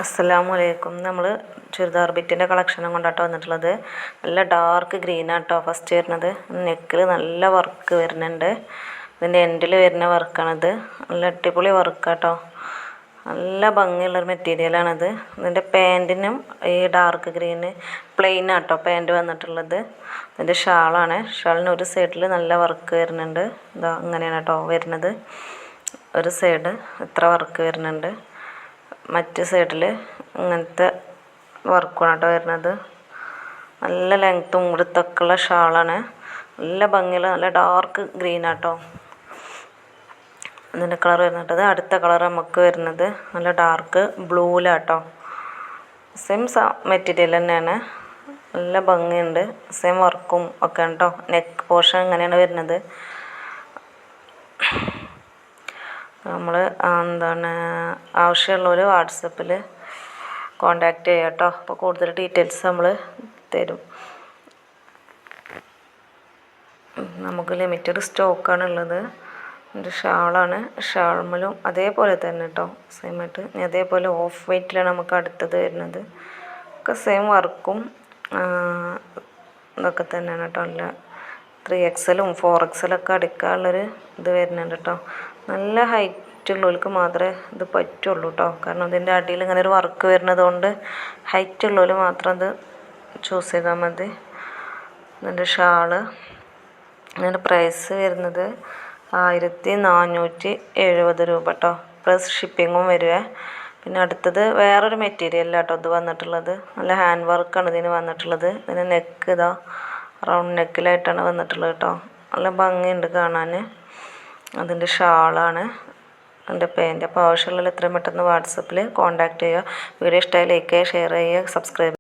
അസ്സലാമലൈക്കും. നമ്മൾ ചുരിദാർ ബിറ്റിൻ്റെ കളക്ഷനും കൊണ്ടാട്ടോ വന്നിട്ടുള്ളത്. നല്ല ഡാർക്ക് ഗ്രീനാട്ടോ ഫസ്റ്റ് വരുന്നത്. നെക്കിൽ നല്ല വർക്ക് വരുന്നുണ്ട്. ഇതിൻ്റെ എൻഡിൽ വരുന്ന വർക്കാണിത്. നല്ല അടിപൊളി വർക്കാട്ടോ. നല്ല ഭംഗിയുള്ളൊരു മെറ്റീരിയലാണിത്. ഇതിൻ്റെ പാൻറ്റിനും ഈ ഡാർക്ക് ഗ്രീന് പ്ലെയിൻ ആട്ടോ പാൻറ്റ് വന്നിട്ടുള്ളത്. ഇതിൻ്റെ ഷാളാണ്. ഷാളിന് ഒരു സൈഡിൽ നല്ല വർക്ക് വരുന്നുണ്ട്. ഇതാ ഇങ്ങനെയാണ് കേട്ടോ വരുന്നത്. ഒരു സൈഡ് ഇത്ര വർക്ക് വരുന്നുണ്ട്, മറ്റു സൈഡിൽ ഇങ്ങനത്തെ വർക്കാണ് കേട്ടോ വരുന്നത്. നല്ല ലെങ്ത്തും വൃത്തൊക്കെയുള്ള ഷാളാണ്. നല്ല ഭംഗിയുള്ള നല്ല ഡാർക്ക് ഗ്രീൻ ആട്ടോ ഇതിൻ്റെ കളർ വരുന്നത്. അടുത്ത കളർ നമുക്ക് വരുന്നത് നല്ല ഡാർക്ക് ബ്ലൂവിലാട്ടോ. സെയിം മെറ്റീരിയൽ തന്നെയാണ്. നല്ല ഭംഗിയുണ്ട്. സെയിം വർക്കും ഒക്കെ കേട്ടോ. നെക്ക് പോർഷൻ ഇങ്ങനെയാണ് വരുന്നത്. നമ്മൾ ആവശ്യമുള്ളവർ വാട്സപ്പിൽ കോണ്ടാക്ട് ചെയ്യാം കേട്ടോ. അപ്പോൾ കൂടുതൽ ഡീറ്റെയിൽസ് നമ്മൾ തരും. നമുക്ക് ലിമിറ്റഡ് സ്റ്റോക്കാണ് ഉള്ളത്. ഒരു ഷാളാണ്. ഷാൾമലും അതേപോലെ തന്നെ കേട്ടോ സെയിമായിട്ട്. അതേപോലെ ഓഫ് വൈറ്റിലാണ് നമുക്ക് അടുത്തത് വരുന്നത്. ഒക്കെ സെയിം വർക്കും ഇതൊക്കെ തന്നെയാണ് കേട്ടോ. നല്ല 3XL 4XL ഒക്കെ അടിക്കാനുള്ളൊരു ഇത് വരുന്നുണ്ട് കേട്ടോ. നല്ല ഹൈറ്റുള്ളവർക്ക് മാത്രമേ ഇത് പറ്റുള്ളൂ കേട്ടോ. കാരണം ഇതിൻ്റെ അടിയിൽ ഇങ്ങനെ ഒരു വർക്ക് വരുന്നത് കൊണ്ട് ഹൈറ്റുള്ളവർ മാത്രം ഇത് ചൂസ് ചെയ്താൽ മതി. ഇതിൻ്റെ ഷാള് ഇതിൻ്റെ പ്രൈസ് വരുന്നത് 1470 രൂപ കേട്ടോ. പ്ലസ് ഷിപ്പിങ്ങും വരുവേ. പിന്നെ അടുത്തത് വേറൊരു മെറ്റീരിയലാട്ടോ ഇത് വന്നിട്ടുള്ളത്. നല്ല ഹാൻഡ് വർക്കാണ് ഇതിന് വന്നിട്ടുള്ളത്. ഇതിന് നെക്ക് ഇതാ റൗണ്ട് നെക്കിലായിട്ടാണ് വന്നിട്ടുള്ളത് കേട്ടോ. നല്ല ഭംഗിയുണ്ട് കാണാൻ. അതിൻ്റെ ഷാളാണ് എൻ്റെ പാൻറ്റ്. അപ്പോൾ ആവശ്യമുള്ള എത്രയും പെട്ടെന്ന് വാട്സപ്പിൽ കോൺടാക്റ്റ് ചെയ്യുക. വീഡിയോ ഇഷ്ടമായി ലൈക്ക് ചെയ്യുക, ഷെയർ ചെയ്യുക, സബ്സ്ക്രൈബ്